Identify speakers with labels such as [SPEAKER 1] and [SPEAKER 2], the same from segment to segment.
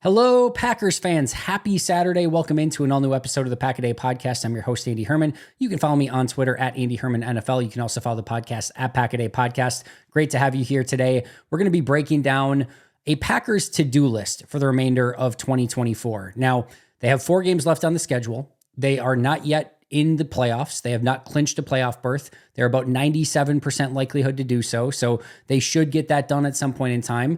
[SPEAKER 1] Hello, Packers fans. Happy Saturday. Welcome into an all new episode of the Pack a Day podcast. I'm your host, Andy Herman. You can follow me on Twitter at Andy Herman NFL. You can also follow the podcast at Pack a Day Podcast. Great to have you here today. We're going to be breaking down a Packers to-do list for the remainder of 2024. Now, they have 4 games left on the schedule. They are not yet in the playoffs. They have not clinched a playoff berth. They're about 97% likelihood to do so. So they should get that done at some point in time.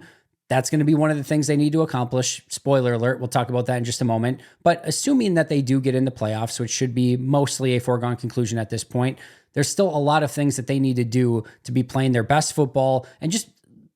[SPEAKER 1] That's going to be one of the things they need to accomplish. Spoiler alert, we'll talk about that in just a moment. But assuming that they do get in the playoffs, which should be mostly a foregone conclusion at this point, there's still a lot of things that they need to do to be playing their best football and just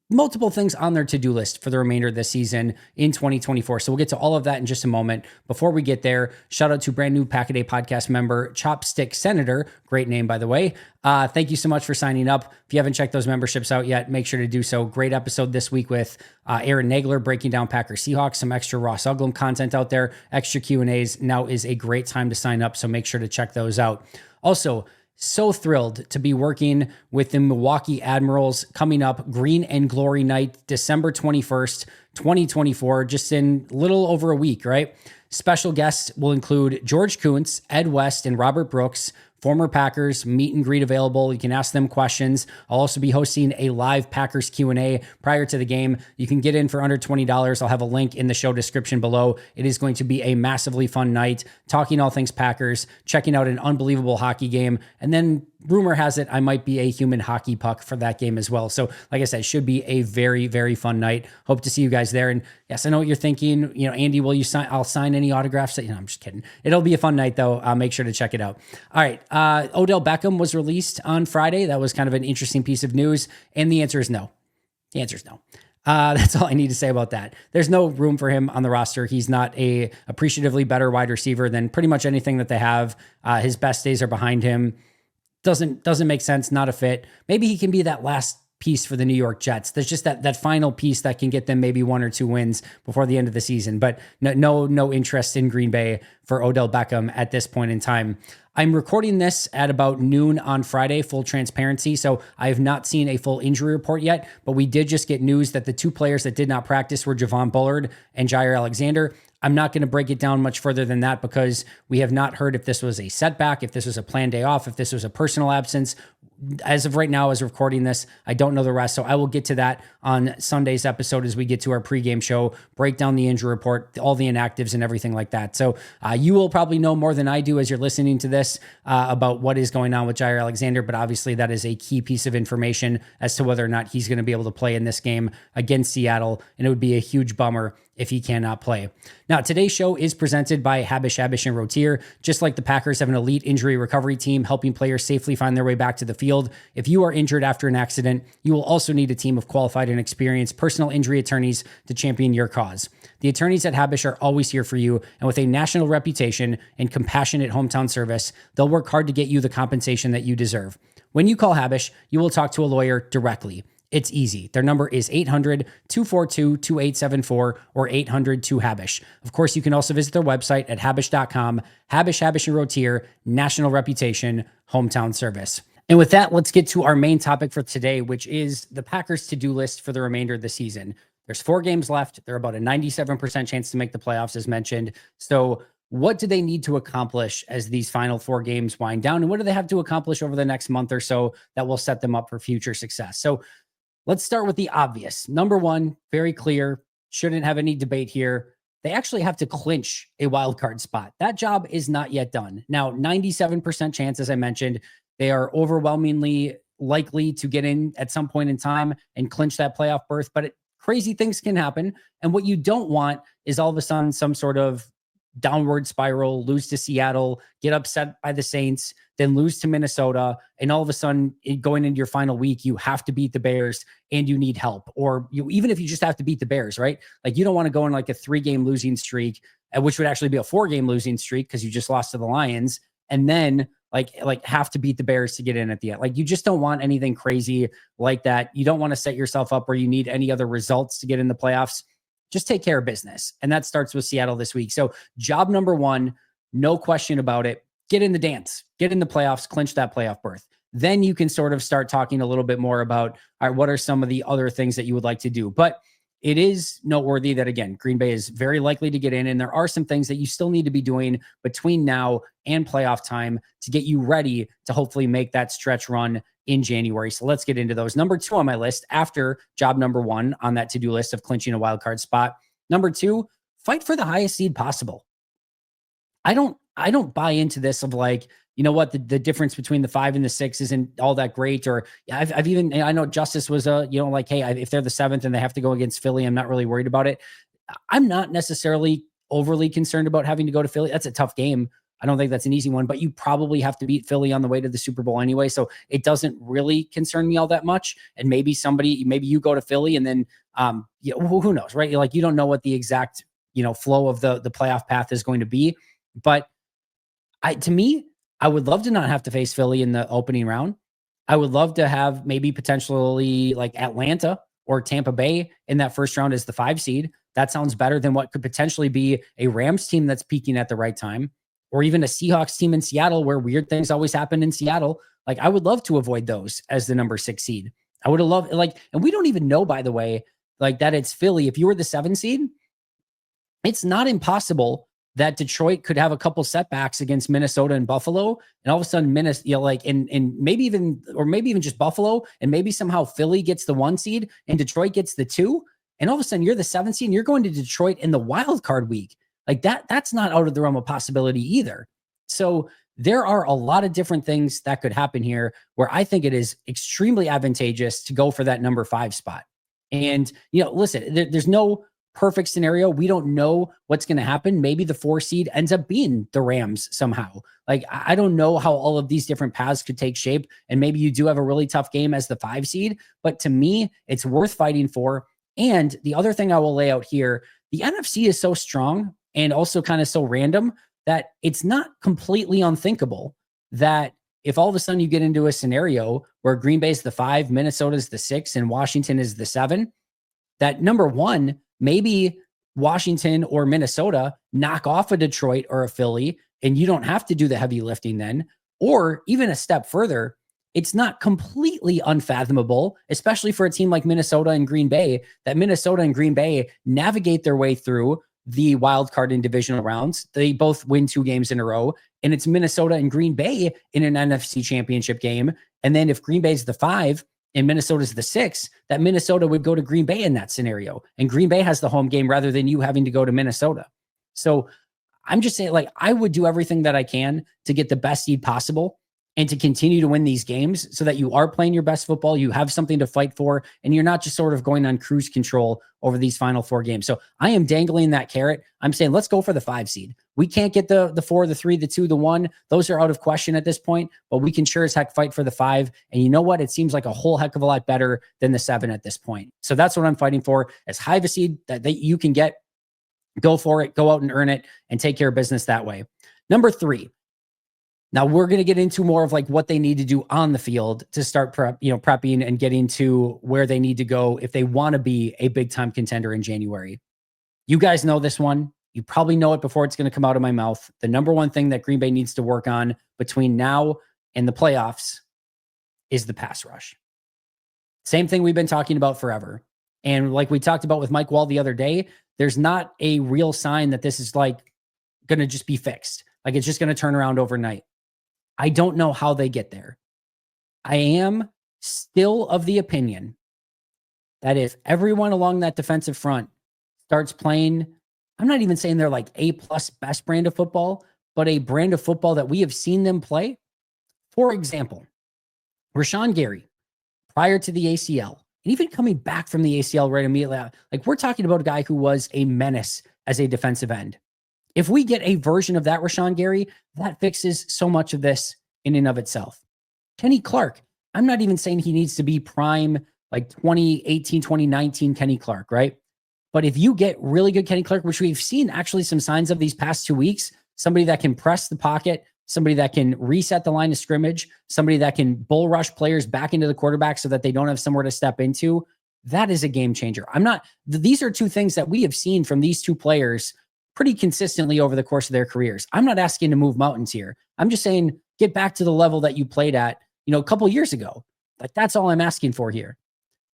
[SPEAKER 1] multiple things on their to-do list for the remainder of the season in 2024. So we'll get to all of that in just a moment. Before we get there, shout out to brand new Pack a Day podcast member, Chopstick Senator. Great name, by the way. Thank you so much for signing up. If you haven't checked those memberships out yet, make sure to do so. Great episode this week with Aaron Nagler breaking down Packers Seahawks, some extra Ross Uglum content out there, extra Q&As. Now is a great time to sign up, so make sure to check those out. Also, so thrilled to be working with the Milwaukee Admirals coming up Green and Glory Night, December 21st, 2024, just in a little over a week, right? Special guests will include George Kuntz, Ed West, and Robert Brooks, former Packers, meet and greet available. You can ask them questions. I'll also be hosting a live Packers Q&A prior to the game. You can get in for under $20. I'll have a link in the show description below. It is going to be a massively fun night, talking all things Packers, checking out an unbelievable hockey game, and then rumor has it I might be a human hockey puck for that game as well. So like I said, should be a very, very fun night. Hope to see you guys there. And yes, I know what you're thinking. Andy, will you sign? I'll sign any autographs. I'm just kidding. It'll be a fun night though. Make sure to check it out. All right. Odell Beckham was released on Friday. That was kind of an interesting piece of news. And the answer is no. The answer is no. That's all I need to say about that. There's no room for him on the roster. He's not a appreciatively better wide receiver than pretty much anything that they have. His best days are behind him. Doesn't make sense, not a fit. Maybe he can be that last piece for the New York Jets. There's just that final piece that can get them maybe 1 or 2 wins before the end of the season, but no interest in Green Bay for Odell Beckham at this point in time. I'm recording this at about noon on Friday, full transparency. So I have not seen a full injury report yet, but we did just get news that the 2 players that did not practice were Javon Bullard and Jair Alexander. I'm not going to break it down much further than that because we have not heard if this was a setback, if this was a planned day off, if this was a personal absence. As of right now, as recording this, I don't know the rest. So I will get to that on Sunday's episode as we get to our pregame show, break down the injury report, all the inactives and everything like that. So you will probably know more than I do as you're listening to this about what is going on with Jair Alexander. But obviously that is a key piece of information as to whether or not he's going to be able to play in this game against Seattle. And it would be a huge bummer if he cannot play. Now, today's show is presented by Habish, and Rotier. Just like the Packers have an elite injury recovery team helping players safely find their way back to the field, if you are injured after an accident, you will also need a team of qualified and experienced personal injury attorneys to champion your cause. The attorneys at Habish are always here for you, and with a national reputation and compassionate hometown service, they'll work hard to get you the compensation that you deserve. When you call Habish, you will talk to a lawyer directly. It's easy. Their number is 800-242-2874 or 800-2HABISH. Of course, you can also visit their website at habish.com. Habish, and Rotier, national reputation, hometown service. And with that, let's get to our main topic for today, which is the Packers to-do list for the remainder of the season. There's 4 games left. They're about a 97% chance to make the playoffs, as mentioned. So what do they need to accomplish as these final 4 games wind down? And what do they have to accomplish over the next month or so that will set them up for future success? So let's start with the obvious. Number 1, very clear, shouldn't have any debate here. They actually have to clinch a wild card spot. That job is not yet done. Now, 97% chance, as I mentioned, they are overwhelmingly likely to get in at some point in time and clinch that playoff berth, but crazy things can happen. And what you don't want is all of a sudden some sort of downward spiral, lose to Seattle, get upset by the Saints, then lose to Minnesota, and all of a sudden going into your final week, you have to beat the Bears and you need help. Or even if you just have to beat the Bears, right? Like you don't want to go on like a 3-game losing streak, which would actually be a 4-game losing streak because you just lost to the Lions, and then like have to beat the Bears to get in at the end. Like you just don't want anything crazy like that. You don't want to set yourself up where you need any other results to get in the playoffs. Just take care of business. And that starts with Seattle this week. So job number 1, no question about it, get in the dance, get in the playoffs, clinch that playoff berth. Then you can sort of start talking a little bit more about, all right, what are some of the other things that you would like to do? But it is noteworthy that, again, Green Bay is very likely to get in, and there are some things that you still need to be doing between now and playoff time to get you ready to hopefully make that stretch run in January. So let's get into those. Number 2 on my list, after job number 1 on that to-do list of clinching a wild card spot. Number 2, fight for the highest seed possible. I don't buy into this of like, you know what, the difference between the 5 and the 6 isn't all that great. Or I've even, I know Justice was like, hey, if they're the 7th and they have to go against Philly, I'm not really worried about it. I'm not necessarily overly concerned about having to go to Philly. That's a tough game. I don't think that's an easy one, but you probably have to beat Philly on the way to the Super Bowl anyway. So it doesn't really concern me all that much. And maybe you go to Philly and then, who knows, right? Like, you don't know what the exact, flow of the playoff path is going to be. But to me, I would love to not have to face Philly in the opening round. I would love to have maybe potentially like Atlanta or Tampa Bay in that first round as the 5 seed. That sounds better than what could potentially be a Rams team that's peaking at the right time, or even a Seahawks team in Seattle where weird things always happen in Seattle. Like, I would love to avoid those as the number 6 seed. I would have loved, and we don't even know, by the way, like, that it's Philly. If you were the 7 seed, it's not impossible that Detroit could have a couple setbacks against Minnesota and Buffalo, and all of a sudden Minnesota, and maybe even just Buffalo, and maybe somehow Philly gets the 1 seed and Detroit gets the 2, and all of a sudden you're the 7 seed and you're going to Detroit in the wild card week. Like, that's not out of the realm of possibility either. So there are a lot of different things that could happen here where I think it is extremely advantageous to go for that number 5 spot. And, listen, there's no perfect scenario. We don't know what's going to happen. Maybe the 4 seed ends up being the Rams somehow. Like, I don't know how all of these different paths could take shape. And maybe you do have a really tough game as the 5 seed, but to me, it's worth fighting for. And the other thing I will lay out here, the NFC is so strong and also kind of so random that it's not completely unthinkable that if all of a sudden you get into a scenario where Green Bay is the 5, Minnesota is the 6, and Washington is the 7, that number 1, maybe Washington or Minnesota knock off a Detroit or a Philly, and you don't have to do the heavy lifting then. Or even a step further, it's not completely unfathomable, especially for a team like Minnesota and Green Bay, that Minnesota and Green Bay navigate their way through the wild card and divisional rounds. They both win 2 games in a row, and it's Minnesota and Green Bay in an NFC championship game. And then if Green Bay's the 5 and Minnesota's the 6, that Minnesota would go to Green Bay in that scenario. And Green Bay has the home game rather than you having to go to Minnesota. So I'm just saying, like, I would do everything that I can to get the best seed possible and to continue to win these games so that you are playing your best football, you have something to fight for, and you're not just sort of going on cruise control over these final 4 games. So I am dangling that carrot. I'm saying, let's go for the 5 seed. We can't get the 4, the 3, the 2, the 1. Those are out of question at this point, but we can sure as heck fight for the 5. And you know what? It seems like a whole heck of a lot better than the 7 at this point. So that's what I'm fighting for, as high of a seed that you can get. Go for it, go out and earn it, and take care of business that way. Number 3. Now we're going to get into more of like what they need to do on the field to start prepping and getting to where they need to go if they want to be a big time contender in January. You guys know this one. You probably know it before it's going to come out of my mouth. The number 1 thing that Green Bay needs to work on between now and the playoffs is the pass rush. Same thing we've been talking about forever. And like we talked about with Mike Wall the other day, there's not a real sign that this is like going to just be fixed. Like, it's just going to turn around overnight. I don't know how they get there. I am still of the opinion that if everyone along that defensive front starts playing, I'm not even saying they're like A+ best brand of football, but a brand of football that we have seen them play. For example, Rashawn Gary, prior to the ACL, and even coming back from the ACL right immediately, like, we're talking about a guy who was a menace as a defensive end. If we get a version of that Rashawn Gary, that fixes so much of this in and of itself. Kenny Clark, I'm not even saying he needs to be prime like 2018, 2019 Kenny Clark, right? But if you get really good Kenny Clark, which we've seen actually some signs of these past 2 weeks, somebody that can press the pocket, somebody that can reset the line of scrimmage, somebody that can bull rush players back into the quarterback so that they don't have somewhere to step into, that is a game changer. These are 2 things that we have seen from these 2 players pretty consistently over the course of their careers. I'm not asking to move mountains here. I'm just saying, get back to the level that you played at, a couple years ago. Like, that's all I'm asking for here.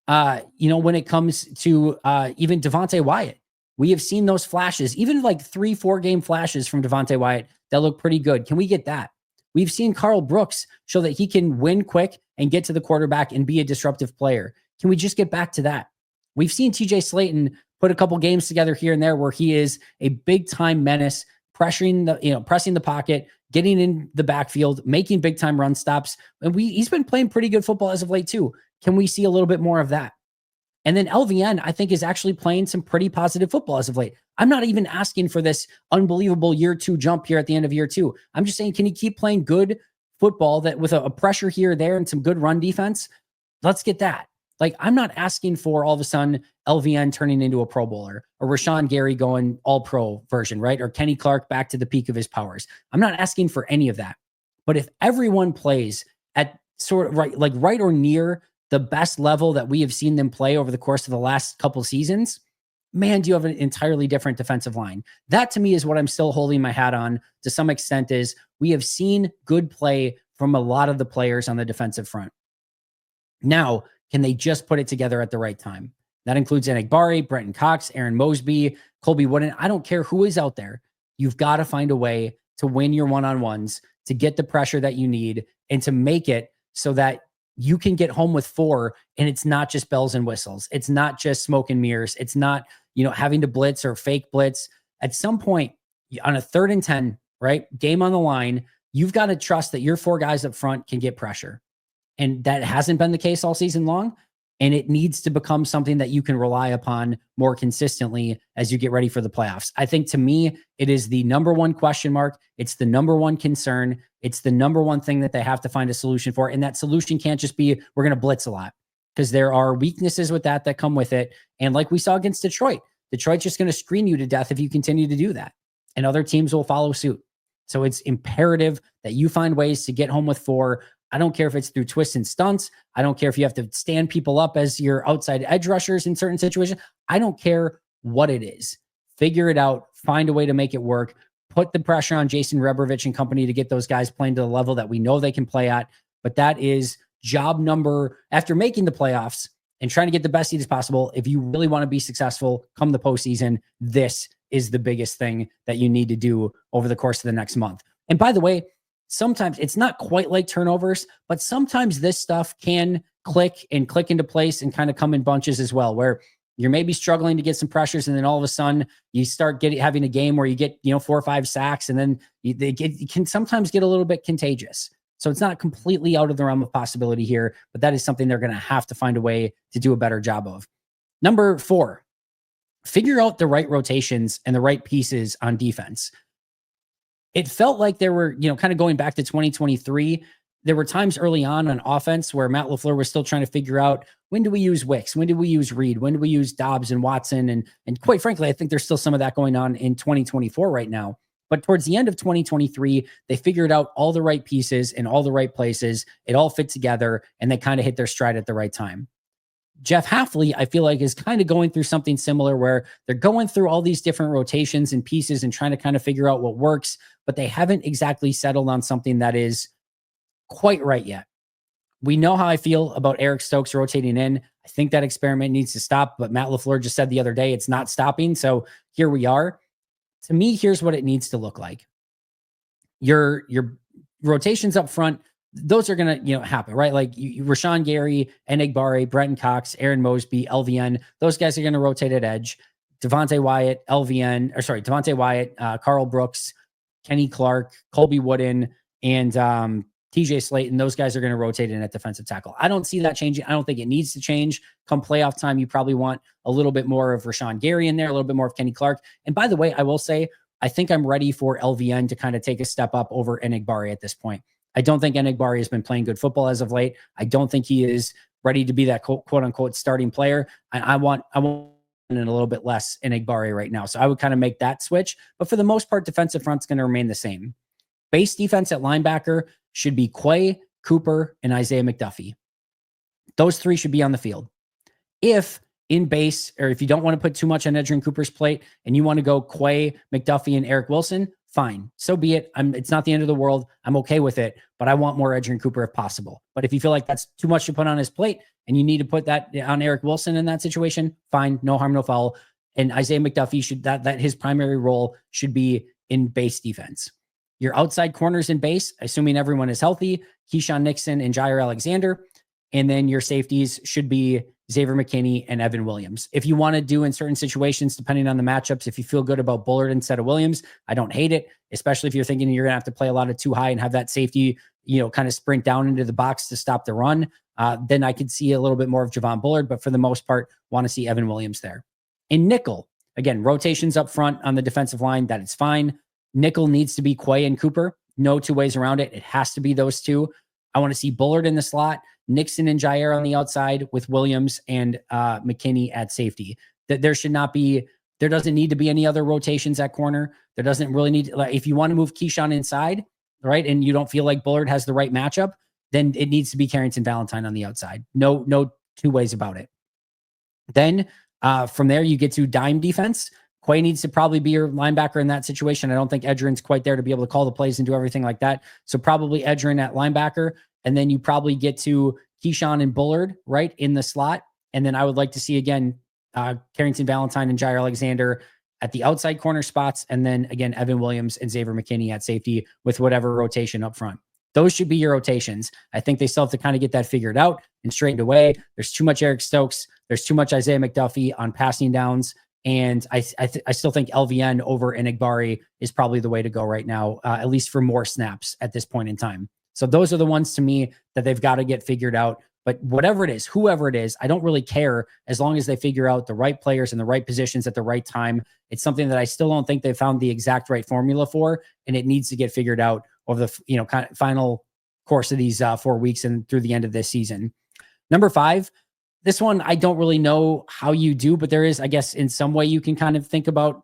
[SPEAKER 1] When it comes to even Devontae Wyatt, we have seen those flashes, even like 3-4 game flashes from Devontae Wyatt that look pretty good. Can we get that? We've seen Carl Brooks show that he can win quick and get to the quarterback and be a disruptive player. Can we just get back to that? We've seen TJ Slayton put a couple games together here and there where he is a big time menace, pressing the pocket, getting in the backfield, making big time run stops. And he's been playing pretty good football as of late too. Can we see a little bit more of that? And then LVN, I think, is actually playing some pretty positive football as of late. I'm not even asking for this unbelievable year 2 jump here at the end of year 2. I'm just saying, can he keep playing good football that with a pressure here or there and some good run defense? Let's get that. Like, I'm not asking for all of a sudden LVN turning into a Pro Bowler or Rashawn Gary going all pro version, right? Or Kenny Clark back to the peak of his powers. I'm not asking for any of that. But if everyone plays at sort of right or near the best level that we have seen them play over the course of the last couple seasons, man, do you have an entirely different defensive line. That to me is what I'm still holding my hat on to some extent, is we have seen good play from a lot of the players on the defensive front. Now, can they just put it together at the right time? That includes Enagbare, Brenton Cox, Aaron Mosby, Colby Wooden. I don't care who is out there. You've got to find a way to win your one-on-ones, to get the pressure that you need, and to make it so that you can get home with 4 and it's not just bells and whistles. It's not just smoke and mirrors. It's not, having to blitz or fake blitz. At some point on a 3rd and 10, right? Game on the line, you've got to trust that your 4 guys up front can get pressure. And that hasn't been the case all season long. And it needs to become something that you can rely upon more consistently as you get ready for the playoffs. I think, to me, it is the number one question mark. It's the number one concern. It's the number one thing that they have to find a solution for. And that solution can't just be, we're going to blitz a lot, because there are weaknesses with that come with it. And like we saw against Detroit's just going to screen you to death if you continue to do that. And other teams will follow suit. So it's imperative that you find ways to get home with 4. I don't care if it's through twists and stunts. I don't care if you have to stand people up as your outside edge rushers in certain situations. I don't care what it is. Figure it out. Find a way to make it work. Put the pressure on Jason Rebrovich and company to get those guys playing to the level that we know they can play at. But that is job number, after making the playoffs and trying to get the best seed as possible. If you really want to be successful come the postseason, this is the biggest thing that you need to do over the course of the next month. And by the way, sometimes it's not quite like turnovers, but sometimes this stuff can click into place and kind of come in bunches as well, where you're maybe struggling to get some pressures, and then all of a sudden you start having a game where you get 4 or 5 sacks, and then it can sometimes get a little bit contagious. So it's not completely out of the realm of possibility here, but that is something they're going to have to find a way to do a better job of. Number 4, figure out the right rotations and the right pieces on defense. It felt like there were, kind of going back to 2023, there were times early on offense where Matt LaFleur was still trying to figure out, when do we use Wicks? When do we use Reed? When do we use Dobbs and Watson? And quite frankly, I think there's still some of that going on in 2024 right now. But towards the end of 2023, they figured out all the right pieces in all the right places. It all fit together, and they kind of hit their stride at the right time. Jeff Hafley, I feel like, is kind of going through something similar, where they're going through all these different rotations and pieces and trying to kind of figure out what works, but they haven't exactly settled on something that is quite right yet. We know how I feel about Eric Stokes rotating in. I think that experiment needs to stop, but Matt LaFleur just said the other day it's not stopping. So here we are. To me, here's what it needs to look like. Your rotations up front, those are going to, happen, right? Like Rashawn Gary, Enagbare, Brenton Cox, Aaron Mosby, LVN, those guys are going to rotate at edge. Devontae Wyatt, Carl Brooks, Kenny Clark, Colby Wooden, and TJ Slayton, those guys are going to rotate in at defensive tackle. I don't see that changing. I don't think it needs to change. Come playoff time, you probably want a little bit more of Rashawn Gary in there, a little bit more of Kenny Clark. And by the way, I will say, I think I'm ready for LVN to kind of take a step up over Enagbare at this point. I don't think Enagbare has been playing good football as of late. I don't think he is ready to be that quote unquote starting player. I want a little bit less Enagbare right now. So I would kind of make that switch. But for the most part, defensive front's going to remain the same. Base defense at linebacker should be Quay, Cooper, and Isaiah McDuffie. Those 3 should be on the field. If in base, or if you don't want to put too much on Edgerrin Cooper's plate and you want to go Quay, McDuffie, and Eric Wilson, fine. So be it. It's not the end of the world. I'm okay with it, but I want more Edgerrin Cooper if possible. But if you feel like that's too much to put on his plate and you need to put that on Eric Wilson in that situation, fine. No harm, no foul. And Isaiah McDuffie should that his primary role should be in base defense. Your outside corners in base, assuming everyone is healthy, Keyshawn Nixon and Jair Alexander. And then your safeties should be Xavier McKinney and Evan Williams. If you want to do in certain situations, depending on the matchups, if you feel good about Bullard instead of Williams, I don't hate it, especially if you're thinking you're going to have to play a lot of too high and have that safety, kind of sprint down into the box to stop the run. Then I could see a little bit more of Javon Bullard, but for the most part, want to see Evan Williams there. In nickel, again, rotations up front on the defensive line, that is fine. Nickel needs to be Quay and Cooper. No two ways around it. It has to be those two. I want to see Bullard in the slot, Nixon and Jair on the outside with Williams and McKinney at safety. That there doesn't need to be any other rotations at corner. There doesn't really need, if you want to move Keyshawn inside, right, and you don't feel like Bullard has the right matchup, then it needs to be Carrington Valentine on the outside. No two ways about it. Then from there, you get to dime defense. Quay needs to probably be your linebacker in that situation. I don't think Edgerrin's quite there to be able to call the plays and do everything like that. So probably Edgerrin at linebacker. And then you probably get to Keyshawn and Bullard, right, in the slot. And then I would like to see, again, Carrington Valentine and Jair Alexander at the outside corner spots. And then, again, Evan Williams and Xavier McKinney at safety with whatever rotation up front. Those should be your rotations. I think they still have to kind of get that figured out and straightened away. There's too much Eric Stokes. There's too much Isaiah McDuffie on passing downs. And I still think LVN over Enigbari is probably the way to go right now, at least for more snaps at this point in time. So those are the ones to me that they've got to get figured out. But whatever it is, whoever it is, I don't really care as long as they figure out the right players in the right positions at the right time. It's something that I still don't think they found the exact right formula for, and it needs to get figured out over the kind of final course of these 4 weeks and through the end of this season. Number 5. This one, I don't really know how you do, but there is, I guess, in some way you can kind of think about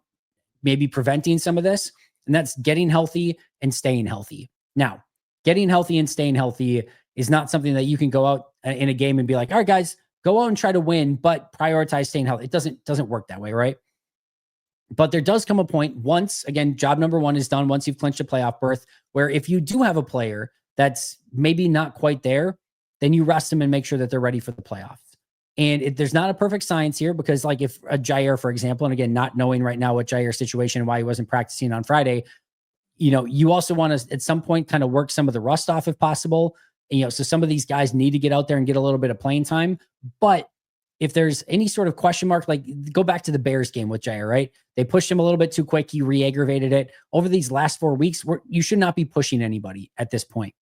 [SPEAKER 1] maybe preventing some of this, and that's getting healthy and staying healthy. Now, getting healthy and staying healthy is not something that you can go out in a game and be like, all right, guys, go out and try to win, but prioritize staying healthy. It doesn't work that way, right? But there does come a point once, again, job number 1 is done once you've clinched a playoff berth, where if you do have a player that's maybe not quite there, then you rest them and make sure that they're ready for the playoffs. And there's not a perfect science here because, like, if a Jair, for example, and again, not knowing right now what Jair's situation and why he wasn't practicing on Friday, you also want to at some point kind of work some of the rust off if possible. And, so some of these guys need to get out there and get a little bit of playing time. But if there's any sort of question mark, like go back to the Bears game with Jair, right? They pushed him a little bit too quick. He re-aggravated it. Over these last 4 weeks, you should not be pushing anybody at this point.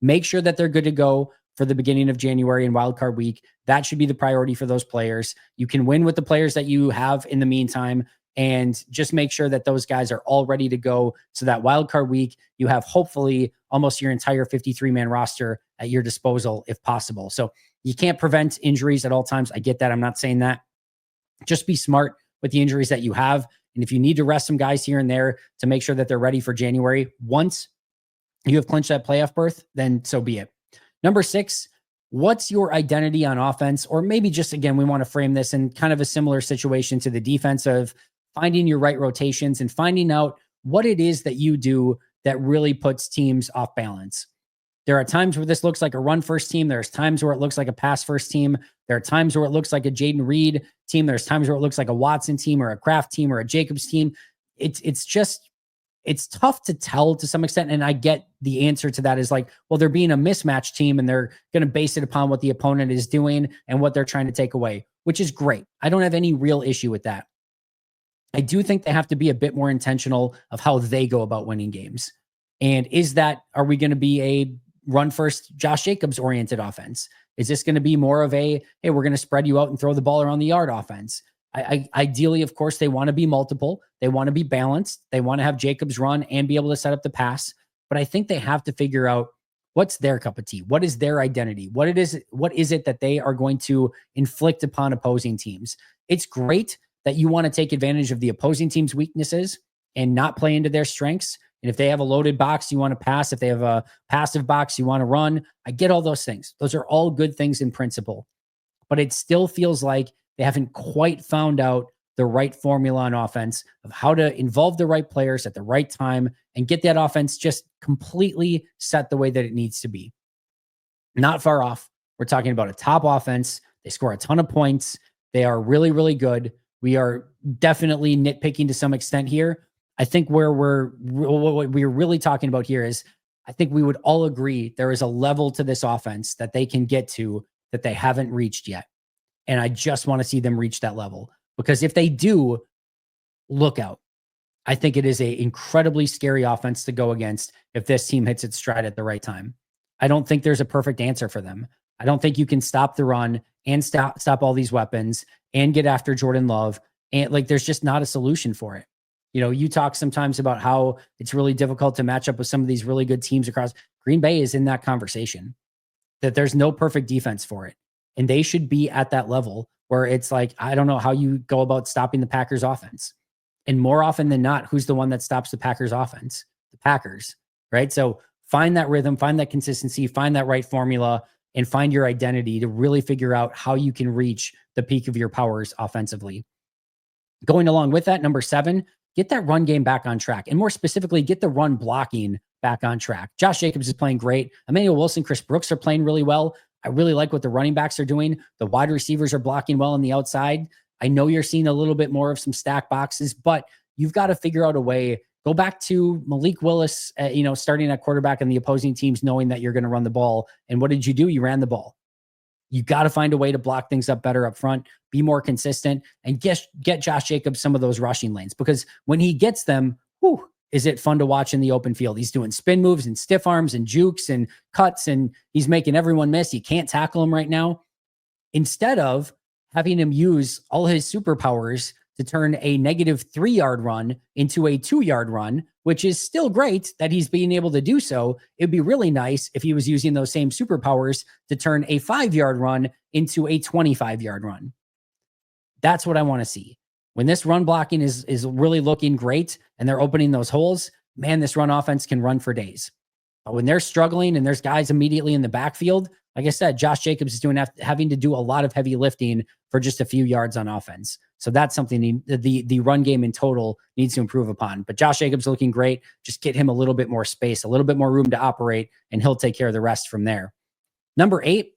[SPEAKER 1] Make sure that they're good to go for the beginning of January and wildcard week. That should be the priority for those players. You can win with the players that you have in the meantime, and just make sure that those guys are all ready to go so that wildcard week, you have hopefully almost your entire 53-man roster at your disposal if possible. So you can't prevent injuries at all times. I get that. I'm not saying that. Just be smart with the injuries that you have. And if you need to rest some guys here and there to make sure that they're ready for January, once you have clinched that playoff berth, then so be it. Number 6, what's your identity on offense? Or maybe just, again, we want to frame this in kind of a similar situation to the defense of finding your right rotations and finding out what it is that you do that really puts teams off balance. There are times where this looks like a run-first team. There's times where it looks like a pass-first team. There are times where it looks like a Jaden Reed team. There's times where it looks like a Watson team or a Kraft team or a Jacobs team. It's tough to tell to some extent. And I get the answer to that is like, well, they're being a mismatch team and they're going to base it upon what the opponent is doing and what they're trying to take away, which is great. I don't have any real issue with that. I do think they have to be a bit more intentional of how they go about winning games. And are we going to be a run first Josh Jacobs oriented offense? Is this going to be more of a, hey, we're going to spread you out and throw the ball around the yard offense? Ideally, of course, they want to be multiple. They want to be balanced. They want to have Jacobs run and be able to set up the pass. But I think they have to figure out what's their cup of tea. What is their identity? What is it that they are going to inflict upon opposing teams? It's great that you want to take advantage of the opposing team's weaknesses and not play into their strengths. And if they have a loaded box, you want to pass. If they have a passive box, you want to run. I get all those things. Those are all good things in principle. But it still feels like they haven't quite found out the right formula on offense of how to involve the right players at the right time and get that offense just completely set the way that it needs to be. Not far off. We're talking about a top offense. They score a ton of points. They are really, really good. We are definitely nitpicking to some extent here. I think where what we're really talking about here is I think we would all agree there is a level to this offense that they can get to that they haven't reached yet. And I just want to see them reach that level because if they do, look out. I think it is a incredibly scary offense to go against if this team hits its stride at the right time. I don't think there's a perfect answer for them. I don't think you can stop the run and stop all these weapons and get after Jordan Love. And like, there's just not a solution for it. You know, you talk sometimes about how it's really difficult to match up with some of these really good teams across. Green Bay is in that conversation that there's no perfect defense for it. And they should be at that level where it's like, I don't know how you go about stopping the Packers offense. And more often than not, who's the one that stops the Packers offense? The Packers, right? So find that rhythm, find that consistency, find that right formula, and find your identity to really figure out how you can reach the peak of your powers offensively. Going along with that, number 7, get that run game back on track. And more specifically, get the run blocking back on track. Josh Jacobs is playing great. Emmanuel Wilson, Chris Brooks are playing really well. I really like what the running backs are doing. The wide receivers are blocking well on the outside. I know you're seeing a little bit more of some stack boxes, but you've got to figure out a way. Go back to Malik Willis, starting at quarterback and the opposing teams knowing that you're going to run the ball. And what did you do? You ran the ball. You got to find a way to block things up better up front, be more consistent, and get Josh Jacobs some of those rushing lanes. Because when he gets them, is it fun to watch in the open field? He's doing spin moves and stiff arms and jukes and cuts, and he's making everyone miss. You can't tackle him right now. Instead of having him use all his superpowers to turn a negative 3-yard run into a 2-yard run, which is still great that he's being able to do so. It'd be really nice if he was using those same superpowers to turn a 5-yard run into a 25-yard run. That's what I want to see. When this run blocking is really looking great and they're opening those holes, man, this run offense can run for days. But when they're struggling and there's guys immediately in the backfield, like I said, Josh Jacobs is having to do a lot of heavy lifting for just a few yards on offense. So that's something the run game in total needs to improve upon. But Josh Jacobs looking great. Just get him a little bit more space, a little bit more room to operate, and he'll take care of the rest from there. Number 8,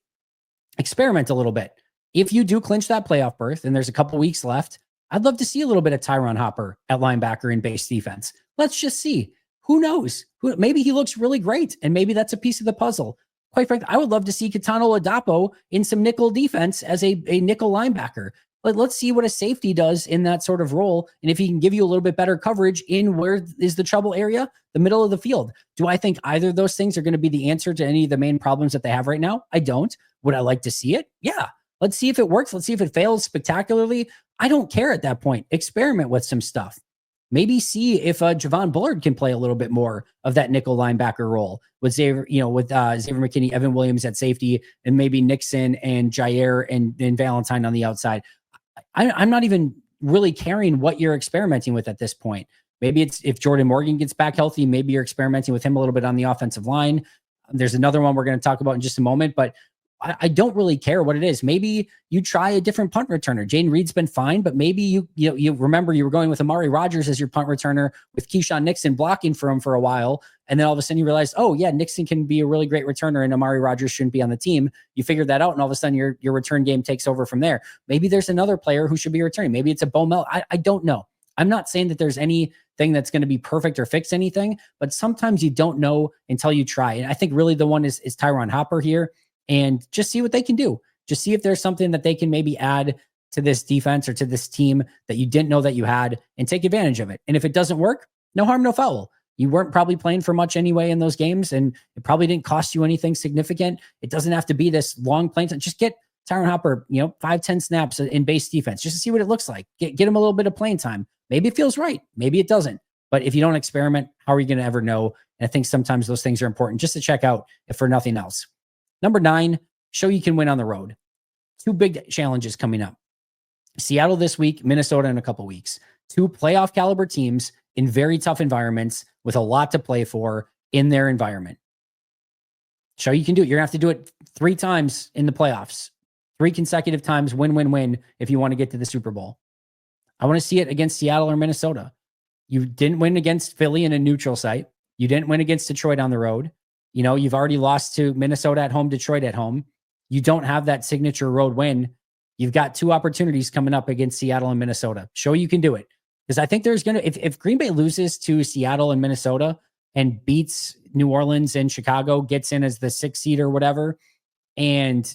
[SPEAKER 1] experiment a little bit. If you do clinch that playoff berth and there's a couple weeks left, I'd love to see a little bit of Tyron Hopper at linebacker in base defense. Let's just see. Who knows? Maybe he looks really great, and maybe that's a piece of the puzzle. Quite frankly, I would love to see Kitano Oladapo in some nickel defense as a nickel linebacker. But let's see what a safety does in that sort of role. And if he can give you a little bit better coverage in where is the trouble area, the middle of the field. Do I think either of those things are going to be the answer to any of the main problems that they have right now? I don't. Would I like to see it? Yeah. Let's see if it works. Let's see if it fails spectacularly. I don't care at that point. Experiment with some stuff. Maybe see if Javon Bullard can play a little bit more of that nickel linebacker role with Xavier McKinney, Evan Williams at safety, and maybe Nixon and Jair and Valentine on the outside. I'm not even really caring what you're experimenting with at this point. Maybe it's if Jordan Morgan gets back healthy, maybe you're experimenting with him a little bit on the offensive line. There's another one we're going to talk about in just a moment, but I don't really care what it is. Maybe you try a different punt returner. Jaden Reed's been fine, but maybe you remember you were going with Amari Rodgers as your punt returner with Keyshawn Nixon blocking for him for a while. And then all of a sudden you realize, oh yeah, Nixon can be a really great returner and Amari Rodgers shouldn't be on the team. You figured that out. And all of a sudden your return game takes over from there. Maybe there's another player who should be returning. Maybe it's a Bo Mel. I don't know. I'm not saying that there's anything that's going to be perfect or fix anything, but sometimes you don't know until you try. And I think really the one is Tyron Hopper here. And just see what they can do. Just see if there's something that they can maybe add to this defense or to this team that you didn't know that you had and take advantage of it. And if it doesn't work, no harm, no foul. You weren't probably playing for much anyway in those games, and it probably didn't cost you anything significant. It doesn't have to be this long playing time. Just get Tyron Hopper, 5-10 snaps in base defense just to see what it looks like. Get him a little bit of playing time. Maybe it feels right. Maybe it doesn't. But if you don't experiment, how are you going to ever know? And I think sometimes those things are important just to check out, if for nothing else. Number 9, show you can win on the road. 2 big challenges coming up. Seattle this week, Minnesota in a couple weeks. 2 playoff caliber teams in very tough environments with a lot to play for in their environment. Show you can do it. You're going to have to do it 3 times in the playoffs. 3 consecutive times, win, win, win, if you want to get to the Super Bowl. I want to see it against Seattle or Minnesota. You didn't win against Philly in a neutral site. You didn't win against Detroit on the road. You've already lost to Minnesota at home, Detroit at home. You don't have that signature road win. You've got 2 opportunities coming up against Seattle and Minnesota. Show you can do it. Because I think there's going to, if Green Bay loses to Seattle and Minnesota and beats New Orleans and Chicago, gets in as the 6th seed or whatever, and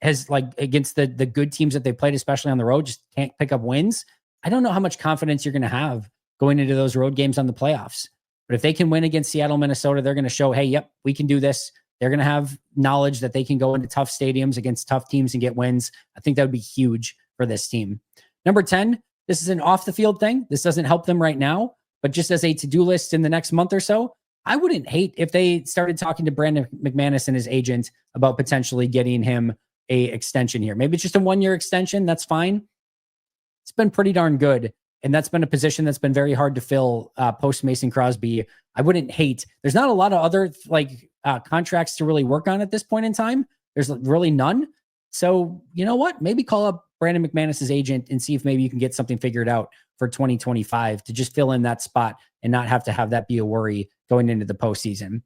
[SPEAKER 1] has like against the good teams that they played, especially on the road, just can't pick up wins. I don't know how much confidence you're going to have going into those road games on the playoffs. But if they can win against Seattle, Minnesota, they're going to show, hey, yep, we can do this. They're going to have knowledge that they can go into tough stadiums against tough teams and get wins. I think that would be huge for this team. Number 10, this is an off the field thing. This doesn't help them right now, but just as a to-do list in the next month or so, I wouldn't hate if they started talking to Brandon McManus and his agent about potentially getting him a extension here. Maybe it's just a 1-year extension. That's fine. It's been pretty darn good. And that's been a position that's been very hard to fill post Mason Crosby. I wouldn't hate. There's not a lot of other contracts to really work on at this point in time. There's really none. So you know what? Maybe call up Brandon McManus's agent and see if maybe you can get something figured out for 2025 to just fill in that spot and not have to have that be a worry going into the postseason.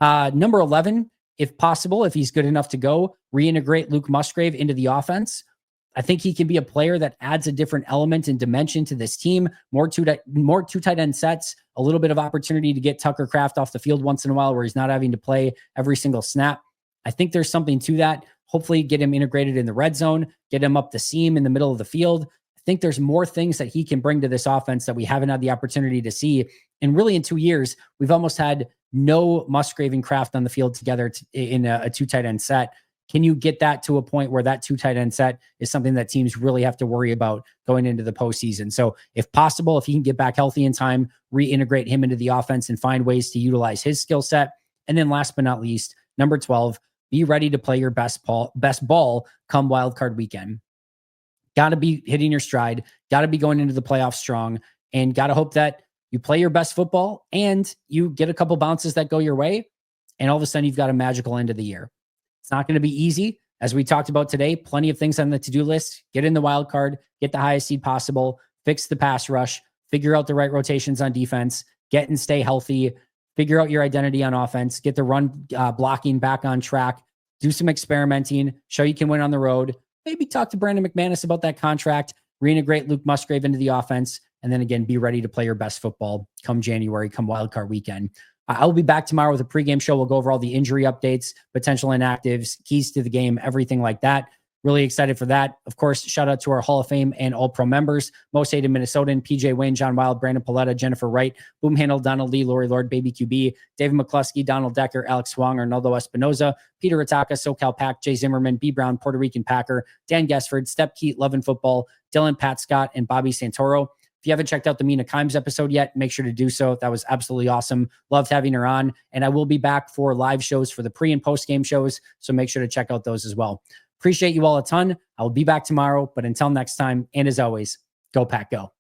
[SPEAKER 1] Number 11, if possible, if he's good enough to go, reintegrate Luke Musgrave into the offense. I think he can be a player that adds a different element and dimension to this team. More two tight end sets, a little bit of opportunity to get Tucker Kraft off the field once in a while where he's not having to play every single snap. I think there's something to that. Hopefully get him integrated in the red zone, get him up the seam in the middle of the field. I think there's more things that he can bring to this offense that we haven't had the opportunity to see. And really in 2 years, we've almost had no Musgrave and Kraft on the field together in a 2 tight end set. Can you get that to a point where that 2 tight end set is something that teams really have to worry about going into the postseason? So if possible, if he can get back healthy in time, reintegrate him into the offense and find ways to utilize his skill set. And then last but not least, number 12, be ready to play your best ball come wild card weekend. Got to be hitting your stride, got to be going into the playoffs strong, and got to hope that you play your best football and you get a couple bounces that go your way. And all of a sudden you've got a magical end of the year. It's not going to be easy. As we talked about today, plenty of things on the to-do list. Get in the wild card, get the highest seed possible, fix the pass rush, figure out the right rotations on defense, get and stay healthy, figure out your identity on offense, get the run blocking back on track, do some experimenting, show you can win on the road, maybe talk to Brandon McManus about that contract, reintegrate Luke Musgrave into the offense, and then again, be ready to play your best football come January, come wildcard weekend. I'll be back tomorrow with a pregame show. We'll go over all the injury updates, potential inactives, keys to the game, everything like that. Really excited for that. Of course, shout out to our Hall of Fame and All-Pro members, Most Hated Minnesotan, PJ Wayne, John Wild, Brandon Paletta, Jennifer Wright, Boom Handle, Donald Lee, Lori Lord, Baby QB, David McCluskey, Donald Decker, Alex Wong, Arnaldo Espinoza, Peter Ataka, SoCal Pack, Jay Zimmerman, B. Brown, Puerto Rican Packer, Dan Gessford, Step Keat, Love and Football, Dylan Pat Scott, and Bobby Santoro. If you haven't checked out the Mina Kimes episode yet, make sure to do so. That was absolutely awesome. Loved having her on. And I will be back for live shows for the pre and post game shows. So make sure to check out those as well. Appreciate you all a ton. I will be back tomorrow. But until next time, and as always, go Pack Go.